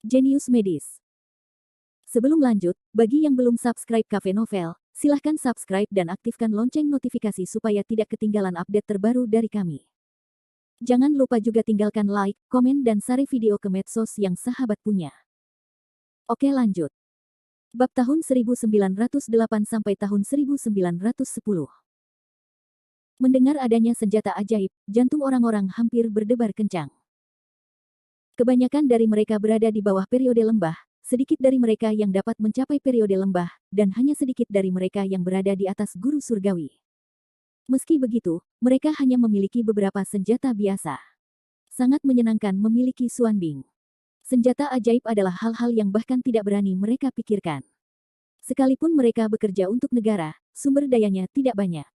Jenius Medis. Sebelum lanjut, bagi yang belum subscribe Cafe Novel, silahkan subscribe dan aktifkan lonceng notifikasi supaya tidak ketinggalan update terbaru dari kami. Jangan lupa juga tinggalkan like, komen dan share video ke medsos yang sahabat punya. Oke lanjut. Bab tahun 1908 sampai tahun 1910. Mendengar adanya senjata ajaib, jantung orang-orang hampir berdebar kencang. Kebanyakan dari mereka berada di bawah periode lembah, sedikit dari mereka yang dapat mencapai periode lembah, dan hanya sedikit dari mereka yang berada di atas guru surgawi. Meski begitu, mereka hanya memiliki beberapa senjata biasa. Sangat menyenangkan memiliki Xuanbing. Senjata ajaib adalah hal-hal yang bahkan tidak berani mereka pikirkan. Sekalipun mereka bekerja untuk negara, sumber dayanya tidak banyak.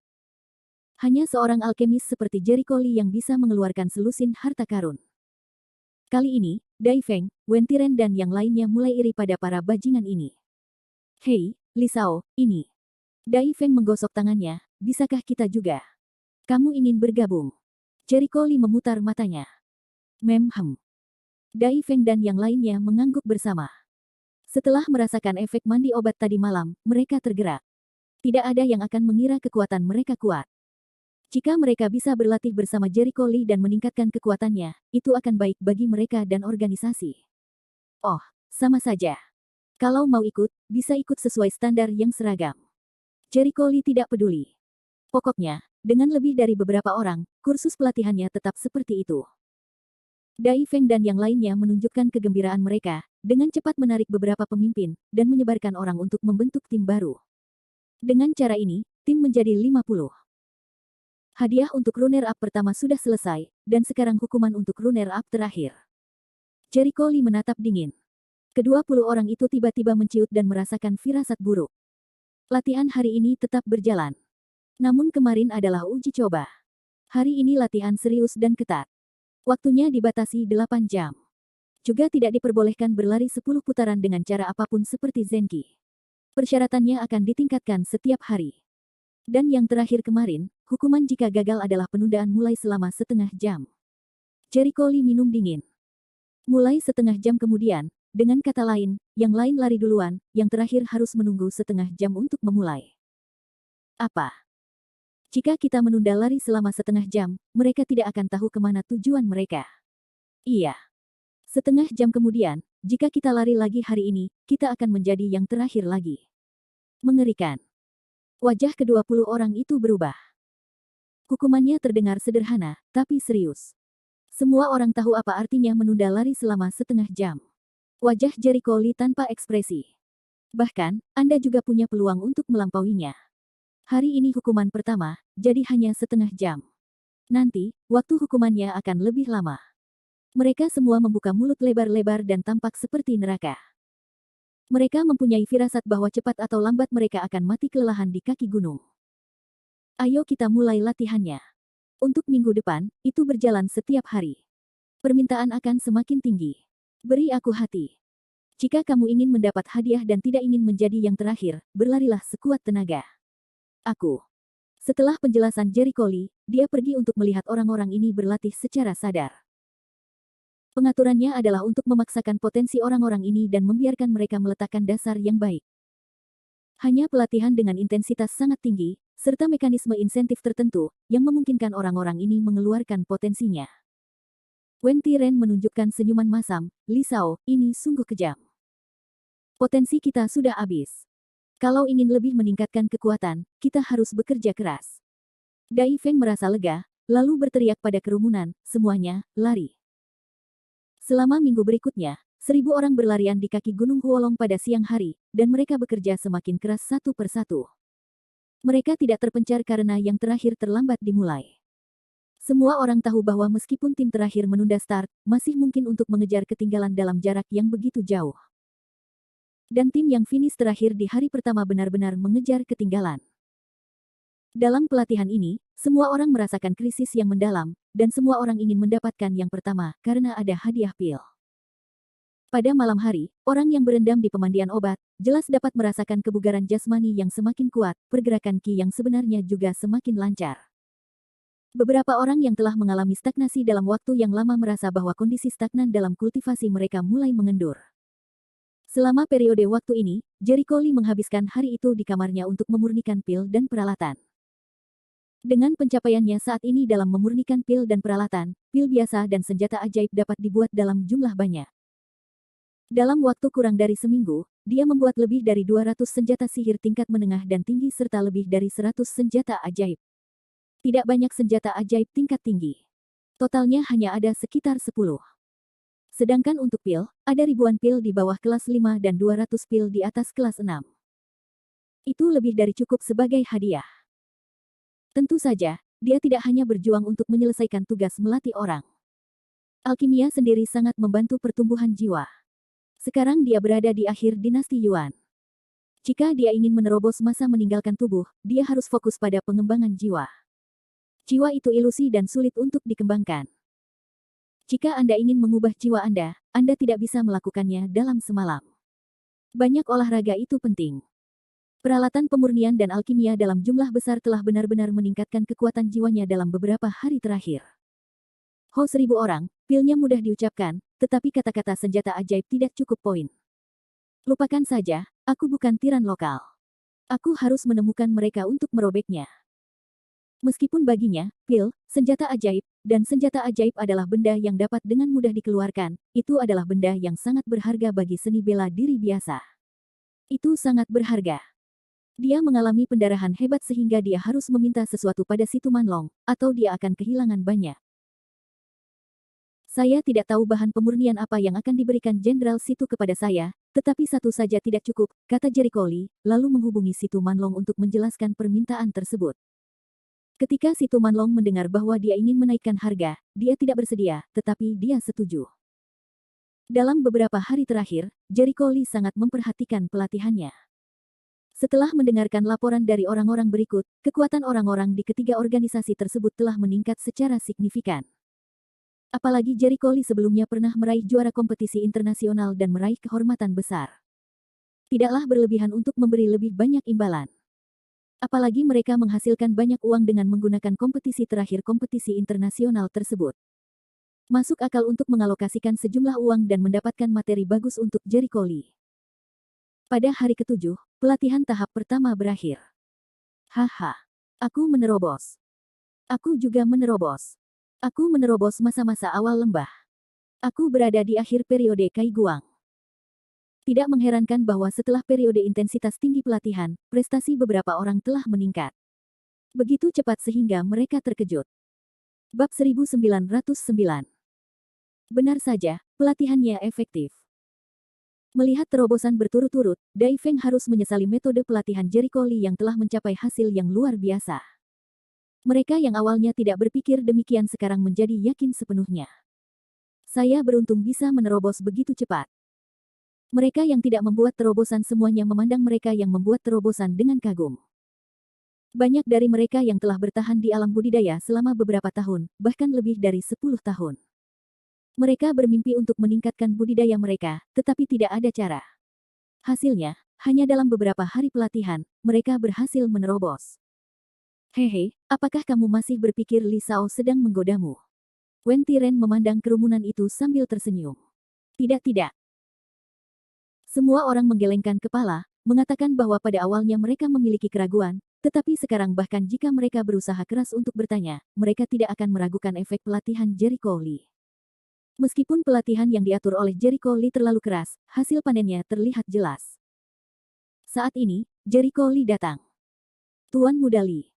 Hanya seorang alkemis seperti Jericho Lee yang bisa mengeluarkan selusin harta karun. Kali ini, Dai Feng, Wen Tiren dan yang lainnya mulai iri pada para bajingan ini. Hei, Li Shao, ini. Dai Feng menggosok tangannya, bisakah kita juga? Kamu ingin bergabung? Jericho Lee memutar matanya. Dai Feng dan yang lainnya mengangguk bersama. Setelah merasakan efek mandi obat tadi malam, mereka tergerak. Tidak ada yang akan mengira kekuatan mereka kuat. Jika mereka bisa berlatih bersama Jericho Lee dan meningkatkan kekuatannya, itu akan baik bagi mereka dan organisasi. Oh, sama saja. Kalau mau ikut, bisa ikut sesuai standar yang seragam. Jericho Lee tidak peduli. Pokoknya, dengan lebih dari beberapa orang, kursus pelatihannya tetap seperti itu. Dai Feng dan yang lainnya menunjukkan kegembiraan mereka, dengan cepat menarik beberapa pemimpin, dan menyebarkan orang untuk membentuk tim baru. Dengan cara ini, tim menjadi 50. Hadiah untuk runner-up pertama sudah selesai, dan sekarang hukuman untuk runner-up terakhir. Jericho Lee menatap dingin. Ke-20 orang itu tiba-tiba menciut dan merasakan firasat buruk. Latihan hari ini tetap berjalan. Namun kemarin adalah uji coba. Hari ini latihan serius dan ketat. Waktunya dibatasi 8 jam. Juga tidak diperbolehkan berlari 10 putaran dengan cara apapun seperti Zenki. Persyaratannya akan ditingkatkan setiap hari. Dan yang terakhir kemarin, hukuman jika gagal adalah penundaan mulai selama setengah jam. Jericho Lee minum dingin. Mulai setengah jam kemudian, dengan kata lain, yang lain lari duluan, yang terakhir harus menunggu setengah jam untuk memulai. Apa? Jika kita menunda lari selama setengah jam, mereka tidak akan tahu kemana tujuan mereka. Iya. Setengah jam kemudian, jika kita lari lagi hari ini, kita akan menjadi yang terakhir lagi. Mengerikan. Wajah ke-20 orang itu berubah. Hukumannya terdengar sederhana, tapi serius. Semua orang tahu apa artinya menunda lari selama setengah jam. Wajah Jericho Lee tanpa ekspresi. Bahkan, Anda juga punya peluang untuk melampauinya. Hari ini hukuman pertama, jadi hanya setengah jam. Nanti, waktu hukumannya akan lebih lama. Mereka semua membuka mulut lebar-lebar dan tampak seperti neraka. Mereka mempunyai firasat bahwa cepat atau lambat mereka akan mati kelelahan di kaki gunung. Ayo kita mulai latihannya. Untuk minggu depan, itu berjalan setiap hari. Permintaan akan semakin tinggi. Beri aku hati. Jika kamu ingin mendapat hadiah dan tidak ingin menjadi yang terakhir, berlarilah sekuat tenaga. Aku. Setelah penjelasan Jericho Lee, dia pergi untuk melihat orang-orang ini berlatih secara sadar. Pengaturannya adalah untuk memaksakan potensi orang-orang ini dan membiarkan mereka meletakkan dasar yang baik. Hanya pelatihan dengan intensitas sangat tinggi, serta mekanisme insentif tertentu, yang memungkinkan orang-orang ini mengeluarkan potensinya. Wen Tiren menunjukkan senyuman masam, Li Shao, ini sungguh kejam. Potensi kita sudah habis. Kalau ingin lebih meningkatkan kekuatan, kita harus bekerja keras. Dai Feng merasa lega, lalu berteriak pada kerumunan, semuanya, lari. Selama minggu berikutnya, 1000 orang berlarian di kaki Gunung Huolong pada siang hari, dan mereka bekerja semakin keras satu persatu. Mereka tidak terpencar karena yang terakhir terlambat dimulai. Semua orang tahu bahwa meskipun tim terakhir menunda start, masih mungkin untuk mengejar ketinggalan dalam jarak yang begitu jauh. Dan tim yang finish terakhir di hari pertama benar-benar mengejar ketinggalan. Dalam pelatihan ini, semua orang merasakan krisis yang mendalam, dan semua orang ingin mendapatkan yang pertama karena ada hadiah pil. Pada malam hari, orang yang berendam di pemandian obat, jelas dapat merasakan kebugaran jasmani yang semakin kuat, pergerakan Qi yang sebenarnya juga semakin lancar. Beberapa orang yang telah mengalami stagnasi dalam waktu yang lama merasa bahwa kondisi stagnan dalam kultivasi mereka mulai mengendur. Selama periode waktu ini, Jericho Lee menghabiskan hari itu di kamarnya untuk memurnikan pil dan peralatan. Dengan pencapaiannya saat ini dalam memurnikan pil dan peralatan, pil biasa dan senjata ajaib dapat dibuat dalam jumlah banyak. Dalam waktu kurang dari seminggu, dia membuat lebih dari 200 senjata sihir tingkat menengah dan tinggi serta lebih dari 100 senjata ajaib. Tidak banyak senjata ajaib tingkat tinggi. Totalnya hanya ada sekitar 10. Sedangkan untuk pil, ada ribuan pil di bawah kelas 5 dan 200 pil di atas kelas 6. Itu lebih dari cukup sebagai hadiah. Tentu saja, dia tidak hanya berjuang untuk menyelesaikan tugas melatih orang. Alkimia sendiri sangat membantu pertumbuhan jiwa. Sekarang dia berada di akhir dinasti Yuan. Jika dia ingin menerobos masa meninggalkan tubuh, dia harus fokus pada pengembangan jiwa. Jiwa itu ilusi dan sulit untuk dikembangkan. Jika Anda ingin mengubah jiwa Anda tidak bisa melakukannya dalam semalam. Banyak olahraga itu penting. Peralatan pemurnian dan alkimia dalam jumlah besar telah benar-benar meningkatkan kekuatan jiwanya dalam beberapa hari terakhir. Ho 1000 orang, pilnya mudah diucapkan, tetapi kata-kata senjata ajaib tidak cukup poin. Lupakan saja, aku bukan tiran lokal. Aku harus menemukan mereka untuk merobeknya. Meskipun baginya, pil, senjata ajaib, dan senjata ajaib adalah benda yang dapat dengan mudah dikeluarkan, itu adalah benda yang sangat berharga bagi seni bela diri biasa. Itu sangat berharga. Dia mengalami pendarahan hebat sehingga dia harus meminta sesuatu pada si Tumanlong, atau dia akan kehilangan banyak. Saya tidak tahu bahan pemurnian apa yang akan diberikan Jenderal Situ kepada saya, tetapi satu saja tidak cukup, kata Jericho Lee, lalu menghubungi si Tumanlong untuk menjelaskan permintaan tersebut. Ketika si Tumanlong mendengar bahwa dia ingin menaikkan harga, dia tidak bersedia, tetapi dia setuju. Dalam beberapa hari terakhir, Jericho Lee sangat memperhatikan pelatihannya. Setelah mendengarkan laporan dari orang-orang berikut, kekuatan orang-orang di ketiga organisasi tersebut telah meningkat secara signifikan. Apalagi Jericho Lee sebelumnya pernah meraih juara kompetisi internasional dan meraih kehormatan besar. Tidaklah berlebihan untuk memberi lebih banyak imbalan. Apalagi mereka menghasilkan banyak uang dengan menggunakan kompetisi terakhir kompetisi internasional tersebut. Masuk akal untuk mengalokasikan sejumlah uang dan mendapatkan materi bagus untuk Jericho Lee. Pada hari ke-7, pelatihan tahap pertama berakhir. Haha, aku menerobos. Aku juga menerobos. Aku menerobos masa-masa awal lembah. Aku berada di akhir periode Kai Guang. Tidak mengherankan bahwa setelah periode intensitas tinggi pelatihan, prestasi beberapa orang telah meningkat. Begitu cepat sehingga mereka terkejut. Bab 1909. Benar saja, pelatihannya efektif. Melihat terobosan berturut-turut, Dai Feng harus menyesali metode pelatihan Jericho Lee yang telah mencapai hasil yang luar biasa. Mereka yang awalnya tidak berpikir demikian sekarang menjadi yakin sepenuhnya. Saya beruntung bisa menerobos begitu cepat. Mereka yang tidak membuat terobosan semuanya memandang mereka yang membuat terobosan dengan kagum. Banyak dari mereka yang telah bertahan di alam budidaya selama beberapa tahun, bahkan lebih dari 10 tahun. Mereka bermimpi untuk meningkatkan budidaya mereka, tetapi tidak ada cara. Hasilnya, hanya dalam beberapa hari pelatihan, mereka berhasil menerobos. Hehe, apakah kamu masih berpikir Li Shao sedang menggodamu? Wen Tiren memandang kerumunan itu sambil tersenyum. Tidak. Semua orang menggelengkan kepala, mengatakan bahwa pada awalnya mereka memiliki keraguan, tetapi sekarang bahkan jika mereka berusaha keras untuk bertanya, mereka tidak akan meragukan efek pelatihan Jericho Lee. Meskipun pelatihan yang diatur oleh Jericho Lee terlalu keras, hasil panennya terlihat jelas. Saat ini, Jericho Lee datang. Tuan Muda Lee.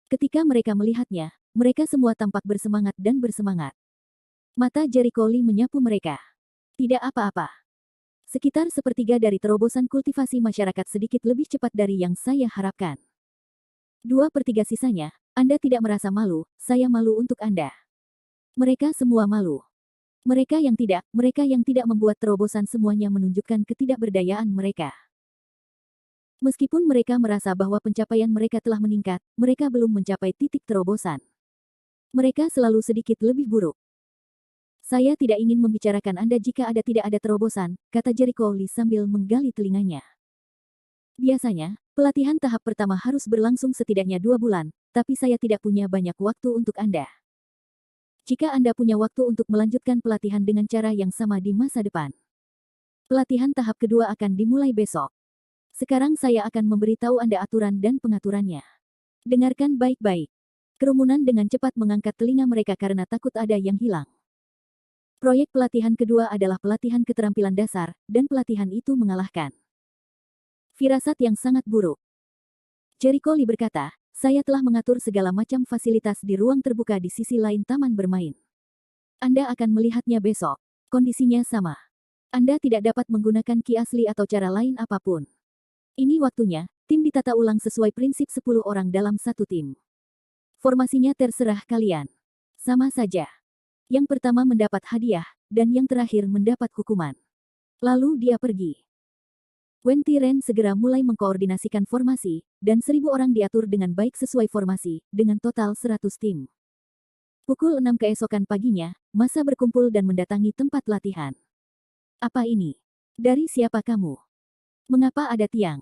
Ketika mereka melihatnya, mereka semua tampak bersemangat dan bersemangat. Mata Jericho Lee menyapu mereka. Tidak apa-apa. Sekitar sepertiga dari terobosan kultivasi masyarakat sedikit lebih cepat dari yang saya harapkan. 2/3 sisanya, Anda tidak merasa malu, saya malu untuk Anda. Mereka semua malu. Mereka yang tidak membuat terobosan semuanya menunjukkan ketidakberdayaan mereka. Meskipun mereka merasa bahwa pencapaian mereka telah meningkat, mereka belum mencapai titik terobosan. Mereka selalu sedikit lebih buruk. Saya tidak ingin membicarakan Anda jika tidak ada terobosan, kata Jericho Lee sambil menggali telinganya. Biasanya, pelatihan tahap pertama harus berlangsung setidaknya 2 bulan, tapi saya tidak punya banyak waktu untuk Anda. Jika Anda punya waktu untuk melanjutkan pelatihan dengan cara yang sama di masa depan. Pelatihan tahap kedua akan dimulai besok. Sekarang saya akan memberitahu Anda aturan dan pengaturannya. Dengarkan baik-baik. Kerumunan dengan cepat mengangkat telinga mereka karena takut ada yang hilang. Proyek pelatihan kedua adalah pelatihan keterampilan dasar, dan pelatihan itu mengalahkan firasat yang sangat buruk. Jericho Lee berkata, saya telah mengatur segala macam fasilitas di ruang terbuka di sisi lain taman bermain. Anda akan melihatnya besok. Kondisinya sama. Anda tidak dapat menggunakan ki asli atau cara lain apapun. Ini waktunya, tim ditata ulang sesuai prinsip 10 orang dalam satu tim. Formasinya terserah kalian. Sama saja. Yang pertama mendapat hadiah, dan yang terakhir mendapat hukuman. Lalu dia pergi. Wen Tiren segera mulai mengkoordinasikan formasi, dan 1000 orang diatur dengan baik sesuai formasi, dengan total 100 tim. Pukul 6 keesokan paginya, massa berkumpul dan mendatangi tempat latihan. Apa ini? Dari siapa kamu? Mengapa ada tiang?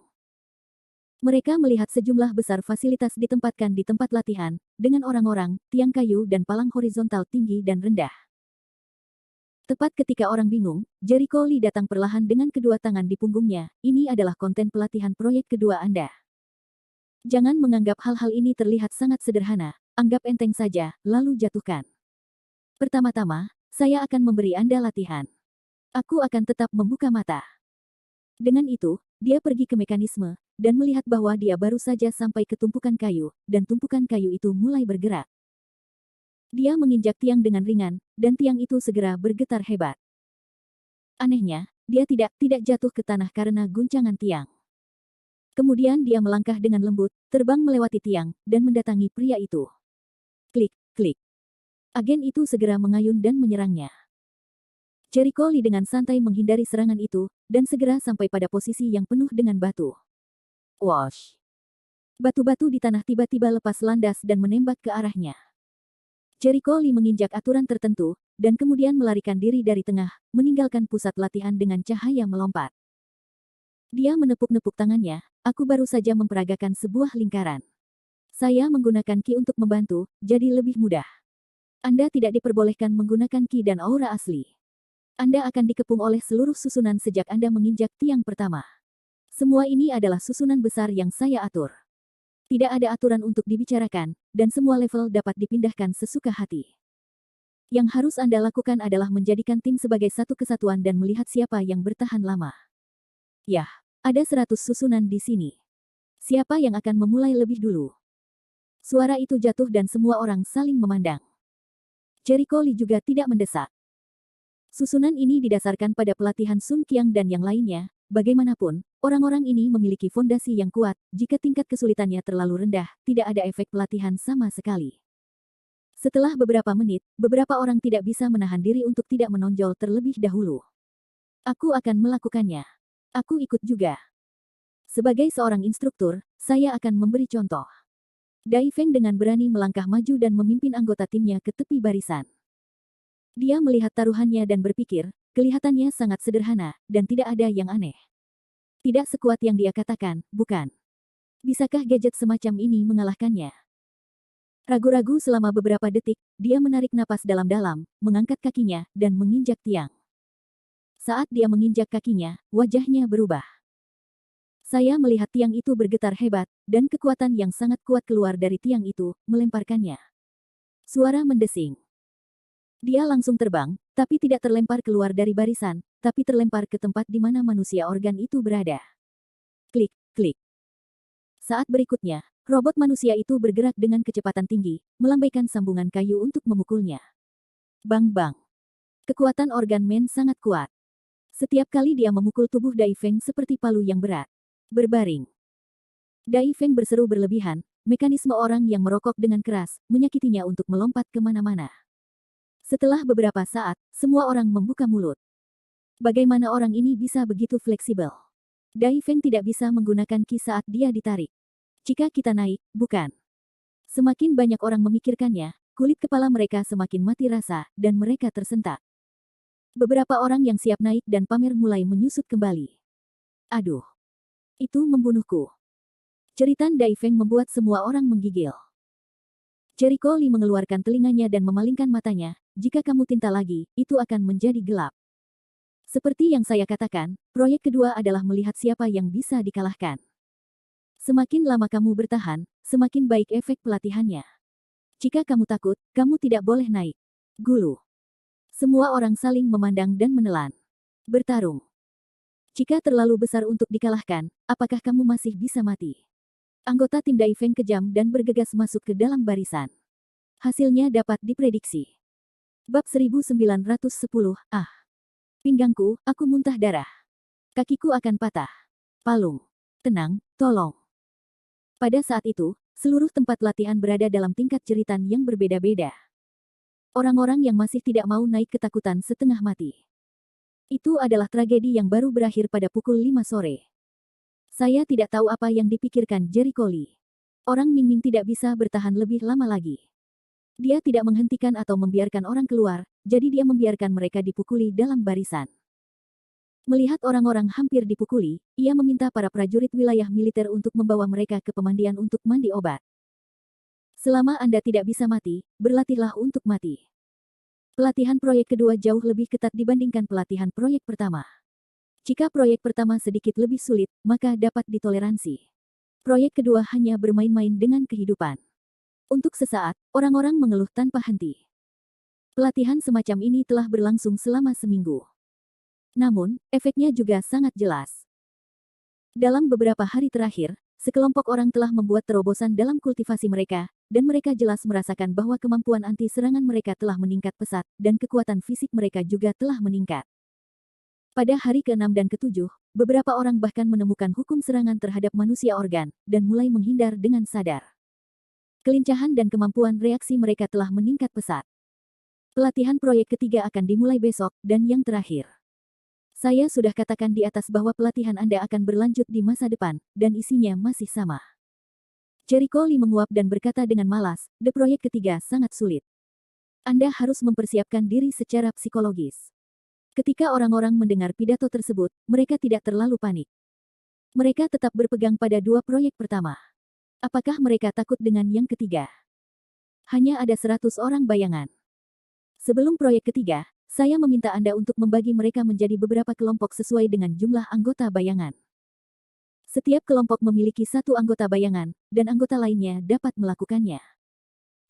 Mereka melihat sejumlah besar fasilitas ditempatkan di tempat latihan, dengan orang-orang, tiang kayu dan palang horizontal tinggi dan rendah. Tepat ketika orang bingung, Jericho Lee datang perlahan dengan kedua tangan di punggungnya. Ini adalah konten pelatihan proyek kedua Anda. Jangan menganggap hal-hal ini terlihat sangat sederhana, anggap enteng saja, lalu jatuhkan. Pertama-tama, saya akan memberi Anda latihan. Aku akan tetap membuka mata. Dengan itu, dia pergi ke mekanisme, dan melihat bahwa dia baru saja sampai ke tumpukan kayu, dan tumpukan kayu itu mulai bergerak. Dia menginjak tiang dengan ringan, dan tiang itu segera bergetar hebat. Anehnya, dia tidak jatuh ke tanah karena guncangan tiang. Kemudian dia melangkah dengan lembut, terbang melewati tiang, dan mendatangi pria itu. Klik, klik. Agen itu segera mengayun dan menyerangnya. Jericho Lee dengan santai menghindari serangan itu, dan segera sampai pada posisi yang penuh dengan batu. Wash. Batu-batu di tanah tiba-tiba lepas landas dan menembak ke arahnya. Jericho Lee menginjak aturan tertentu, dan kemudian melarikan diri dari tengah, meninggalkan pusat latihan dengan cahaya melompat. Dia menepuk-nepuk tangannya, aku baru saja memperagakan sebuah lingkaran. Saya menggunakan ki untuk membantu, jadi lebih mudah. Anda tidak diperbolehkan menggunakan ki dan aura asli. Anda akan dikepung oleh seluruh susunan sejak Anda menginjak tiang pertama. Semua ini adalah susunan besar yang saya atur. Tidak ada aturan untuk dibicarakan, dan semua level dapat dipindahkan sesuka hati. Yang harus Anda lakukan adalah menjadikan tim sebagai satu kesatuan dan melihat siapa yang bertahan lama. Yah, ada 100 susunan di sini. Siapa yang akan memulai lebih dulu? Suara itu jatuh dan semua orang saling memandang. Jericho Lee juga tidak mendesak. Susunan ini didasarkan pada pelatihan Sun Qiang dan yang lainnya. Bagaimanapun, orang-orang ini memiliki fondasi yang kuat. Jika tingkat kesulitannya terlalu rendah, tidak ada efek pelatihan sama sekali. Setelah beberapa menit, beberapa orang tidak bisa menahan diri untuk tidak menonjol terlebih dahulu. Aku akan melakukannya. Aku ikut juga. Sebagai seorang instruktur, saya akan memberi contoh. Dai Feng dengan berani melangkah maju dan memimpin anggota timnya ke tepi barisan. Dia melihat taruhannya dan berpikir, kelihatannya sangat sederhana, dan tidak ada yang aneh. Tidak sekuat yang dia katakan, bukan? Bisakah gadget semacam ini mengalahkannya? Ragu-ragu selama beberapa detik, dia menarik napas dalam-dalam, mengangkat kakinya, dan menginjak tiang. Saat dia menginjak kakinya, wajahnya berubah. Saya melihat tiang itu bergetar hebat, dan kekuatan yang sangat kuat keluar dari tiang itu, melemparkannya. Suara mendesing. Dia langsung terbang, tapi tidak terlempar keluar dari barisan, tapi terlempar ke tempat di mana manusia organ itu berada. Klik, klik. Saat berikutnya, robot manusia itu bergerak dengan kecepatan tinggi, melambaikan sambungan kayu untuk memukulnya. Bang bang. Kekuatan organ men sangat kuat. Setiap kali dia memukul tubuh Dai Feng seperti palu yang berat. Berbaring. Dai Feng berseru berlebihan, mekanisme orang yang merokok dengan keras, menyakitinya untuk melompat kemana-mana. Setelah beberapa saat, semua orang membuka mulut. Bagaimana orang ini bisa begitu fleksibel? Dai Feng tidak bisa menggunakan ki saat dia ditarik. Jika kita naik, bukan? Semakin banyak orang memikirkannya, kulit kepala mereka semakin mati rasa, dan mereka tersentak. Beberapa orang yang siap naik dan pamer mulai menyusut kembali. Aduh. Itu membunuhku. Jeritan Dai Feng membuat semua orang menggigil. Jericho Lee mengeluarkan telinganya dan memalingkan matanya, jika kamu tinta lagi, itu akan menjadi gelap. Seperti yang saya katakan, proyek kedua adalah melihat siapa yang bisa dikalahkan. Semakin lama kamu bertahan, semakin baik efek pelatihannya. Jika kamu takut, kamu tidak boleh naik. Gulu. Semua orang saling memandang dan menelan. Bertarung. Jika terlalu besar untuk dikalahkan, apakah kamu masih bisa mati? Anggota tim Daifeng kejam dan bergegas masuk ke dalam barisan. Hasilnya dapat diprediksi. Bab 1910, Pinggangku, aku muntah darah. Kakiku akan patah. Palung. Tenang, tolong. Pada saat itu, seluruh tempat latihan berada dalam tingkat jeritan yang berbeda-beda. Orang-orang yang masih tidak mau naik ketakutan setengah mati. Itu adalah tragedi yang baru berakhir pada pukul 5 sore. Saya tidak tahu apa yang dipikirkan Jericho Lee. Orang Mingming tidak bisa bertahan lebih lama lagi. Dia tidak menghentikan atau membiarkan orang keluar, jadi dia membiarkan mereka dipukuli dalam barisan. Melihat orang-orang hampir dipukuli, ia meminta para prajurit wilayah militer untuk membawa mereka ke pemandian untuk mandi obat. Selama Anda tidak bisa mati, berlatihlah untuk mati. Pelatihan proyek kedua jauh lebih ketat dibandingkan pelatihan proyek pertama. Jika proyek pertama sedikit lebih sulit, maka dapat ditoleransi. Proyek kedua hanya bermain-main dengan kehidupan. Untuk sesaat, orang-orang mengeluh tanpa henti. Pelatihan semacam ini telah berlangsung selama seminggu. Namun, efeknya juga sangat jelas. Dalam beberapa hari terakhir, sekelompok orang telah membuat terobosan dalam kultivasi mereka, dan mereka jelas merasakan bahwa kemampuan anti serangan mereka telah meningkat pesat, dan kekuatan fisik mereka juga telah meningkat. Pada hari ke-6 dan ke-7, beberapa orang bahkan menemukan hukum serangan terhadap manusia organ, dan mulai menghindar dengan sadar. Kelincahan dan kemampuan reaksi mereka telah meningkat pesat. Pelatihan proyek ketiga akan dimulai besok, dan yang terakhir. Saya sudah katakan di atas bahwa pelatihan Anda akan berlanjut di masa depan, dan isinya masih sama. Jericho Lee menguap dan berkata dengan malas, proyek ketiga sangat sulit. Anda harus mempersiapkan diri secara psikologis. Ketika orang-orang mendengar pidato tersebut, mereka tidak terlalu panik. Mereka tetap berpegang pada dua proyek pertama. Apakah mereka takut dengan yang ketiga? Hanya ada 100 orang bayangan. Sebelum proyek ketiga, saya meminta Anda untuk membagi mereka menjadi beberapa kelompok sesuai dengan jumlah anggota bayangan. Setiap kelompok memiliki satu anggota bayangan, dan anggota lainnya dapat melakukannya.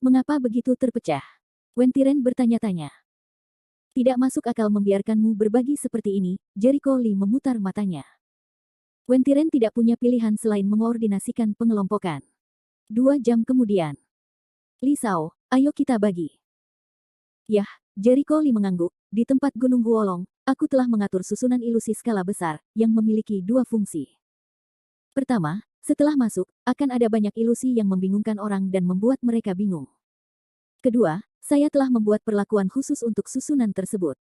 Mengapa begitu terpecah? Wentiren bertanya-tanya. Tidak masuk akal membiarkanmu berbagi seperti ini, Jericho Lee memutar matanya. Wentiren tidak punya pilihan selain mengoordinasikan pengelompokan. 2 jam kemudian. Li Sao, ayo kita bagi. Yah, Jericho Lee mengangguk, di tempat Gunung Huolong, aku telah mengatur susunan ilusi skala besar, yang memiliki dua fungsi. Pertama, setelah masuk, akan ada banyak ilusi yang membingungkan orang dan membuat mereka bingung. Kedua, saya telah membuat perlakuan khusus untuk susunan tersebut.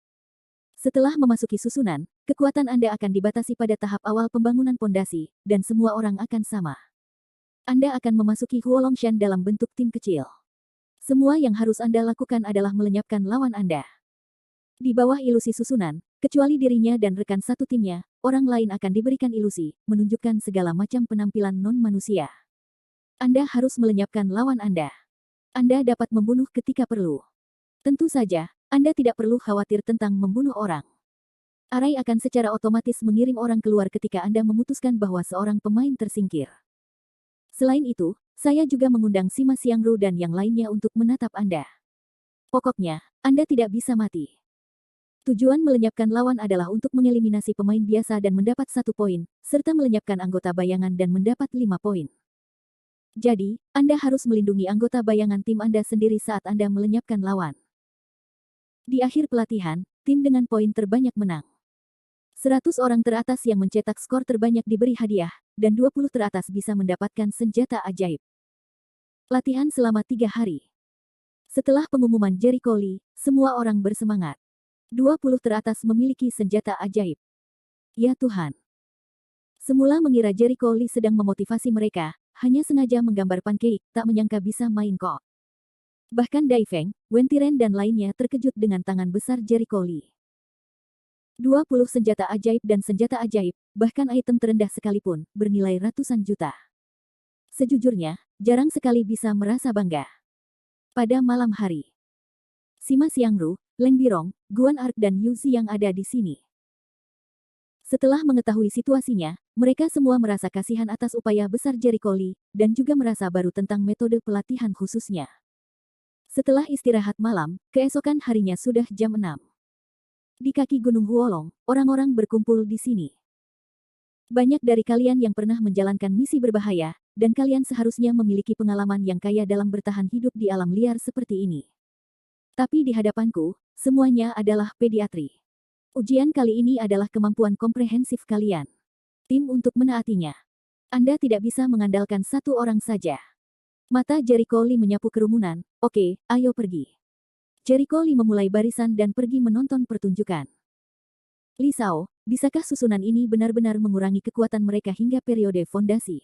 Setelah memasuki susunan, kekuatan Anda akan dibatasi pada tahap awal pembangunan pondasi, dan semua orang akan sama. Anda akan memasuki Huolongshan dalam bentuk tim kecil. Semua yang harus Anda lakukan adalah melenyapkan lawan Anda. Di bawah ilusi susunan, kecuali dirinya dan rekan satu timnya, orang lain akan diberikan ilusi, menunjukkan segala macam penampilan non-manusia. Anda harus melenyapkan lawan Anda. Anda dapat membunuh ketika perlu. Tentu saja, Anda tidak perlu khawatir tentang membunuh orang. Arai akan secara otomatis mengirim orang keluar ketika Anda memutuskan bahwa seorang pemain tersingkir. Selain itu, saya juga mengundang Sima Xiangru dan yang lainnya untuk menatap Anda. Pokoknya, Anda tidak bisa mati. Tujuan melenyapkan lawan adalah untuk mengeliminasi pemain biasa dan mendapat 1 poin, serta melenyapkan anggota bayangan dan mendapat 5 poin. Jadi, Anda harus melindungi anggota bayangan tim Anda sendiri saat Anda melenyapkan lawan. Di akhir pelatihan, tim dengan poin terbanyak menang. 100 orang teratas yang mencetak skor terbanyak diberi hadiah, dan 20 teratas bisa mendapatkan senjata ajaib. Latihan selama 3 hari. Setelah pengumuman Jericho Lee, semua orang bersemangat. 20 teratas memiliki senjata ajaib. Ya Tuhan. Semula mengira Jericho Lee sedang memotivasi mereka, hanya sengaja menggambar pancake, tak menyangka bisa main kok. Bahkan Daifeng, Wentiren dan lainnya terkejut dengan tangan besar Jericho Lee. 20 senjata ajaib dan senjata ajaib, bahkan item terendah sekalipun, bernilai ratusan juta. Sejujurnya, jarang sekali bisa merasa bangga. Pada malam hari, Sima Xiangru, Leng Birong, Guan Ark dan Yu Zi yang ada di sini. Setelah mengetahui situasinya, mereka semua merasa kasihan atas upaya besar Jericho Lee, dan juga merasa baru tentang metode pelatihan khususnya. Setelah istirahat malam, keesokan harinya sudah jam 6. Di kaki Gunung Huolong, orang-orang berkumpul di sini. Banyak dari kalian yang pernah menjalankan misi berbahaya, dan kalian seharusnya memiliki pengalaman yang kaya dalam bertahan hidup di alam liar seperti ini. Tapi di hadapanku, semuanya adalah pediatri. Ujian kali ini adalah kemampuan komprehensif kalian. Tim untuk menaatinya. Anda tidak bisa mengandalkan satu orang saja. Mata Jericho Lee menyapu kerumunan. Oke, ayo pergi. Jericho Lee memulai barisan dan pergi menonton pertunjukan. Li Shao, bisakah susunan ini benar-benar mengurangi kekuatan mereka hingga periode fondasi?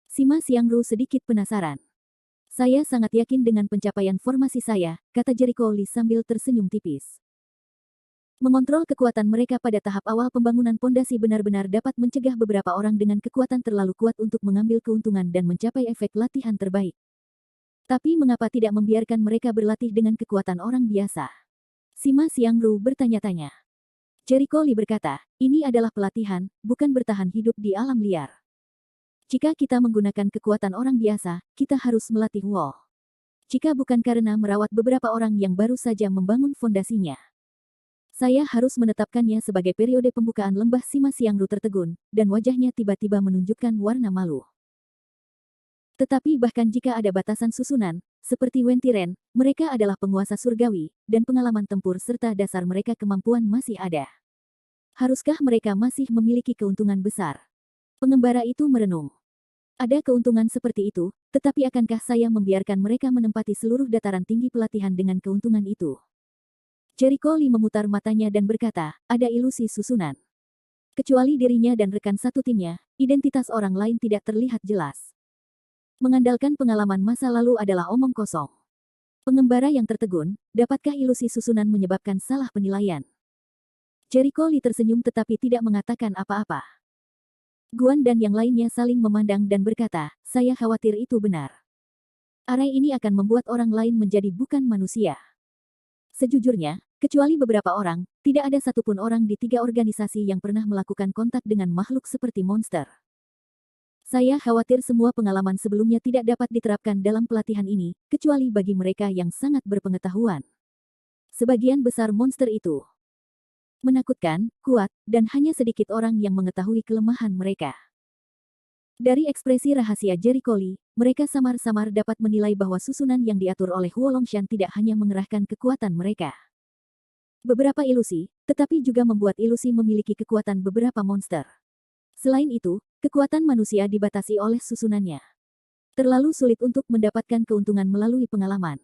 Sima Xiangru sedikit penasaran. Saya sangat yakin dengan pencapaian formasi saya, kata Jericho Lee sambil tersenyum tipis. Mengontrol kekuatan mereka pada tahap awal pembangunan pondasi benar-benar dapat mencegah beberapa orang dengan kekuatan terlalu kuat untuk mengambil keuntungan dan mencapai efek latihan terbaik. Tapi mengapa tidak membiarkan mereka berlatih dengan kekuatan orang biasa? Sima Xiangru bertanya-tanya. Jericho Lee berkata, ini adalah pelatihan, bukan bertahan hidup di alam liar. Jika kita menggunakan kekuatan orang biasa, kita harus melatih wall. Jika bukan karena merawat beberapa orang yang baru saja membangun fondasinya. Saya harus menetapkannya sebagai periode pembukaan lembah. Sima Xiangru tertegun, dan wajahnya tiba-tiba menunjukkan warna malu. Tetapi bahkan jika ada batasan susunan, seperti Wen Tiren, mereka adalah penguasa surgawi, dan pengalaman tempur serta dasar mereka kemampuan masih ada. Haruskah mereka masih memiliki keuntungan besar? Pengembara itu merenung. Ada keuntungan seperti itu, tetapi akankah saya membiarkan mereka menempati seluruh dataran tinggi pelatihan dengan keuntungan itu? Jericho Lee memutar matanya dan berkata, ada ilusi susunan. Kecuali dirinya dan rekan satu timnya, identitas orang lain tidak terlihat jelas. Mengandalkan pengalaman masa lalu adalah omong kosong. Pengembara yang tertegun, dapatkah ilusi susunan menyebabkan salah penilaian? Jericho Lee tersenyum tetapi tidak mengatakan apa-apa. Guan dan yang lainnya saling memandang dan berkata, saya khawatir itu benar. Arai ini akan membuat orang lain menjadi bukan manusia. Sejujurnya, kecuali beberapa orang, tidak ada satupun orang di 3 organisasi yang pernah melakukan kontak dengan makhluk seperti monster. Saya khawatir semua pengalaman sebelumnya tidak dapat diterapkan dalam pelatihan ini, kecuali bagi mereka yang sangat berpengetahuan. Sebagian besar monster itu menakutkan, kuat, dan hanya sedikit orang yang mengetahui kelemahan mereka. Dari ekspresi rahasia Jericho Lee, mereka samar-samar dapat menilai bahwa susunan yang diatur oleh Huo Longshan tidak hanya mengerahkan kekuatan mereka. Beberapa ilusi, tetapi juga membuat ilusi memiliki kekuatan beberapa monster. Selain itu, kekuatan manusia dibatasi oleh susunannya. Terlalu sulit untuk mendapatkan keuntungan melalui pengalaman.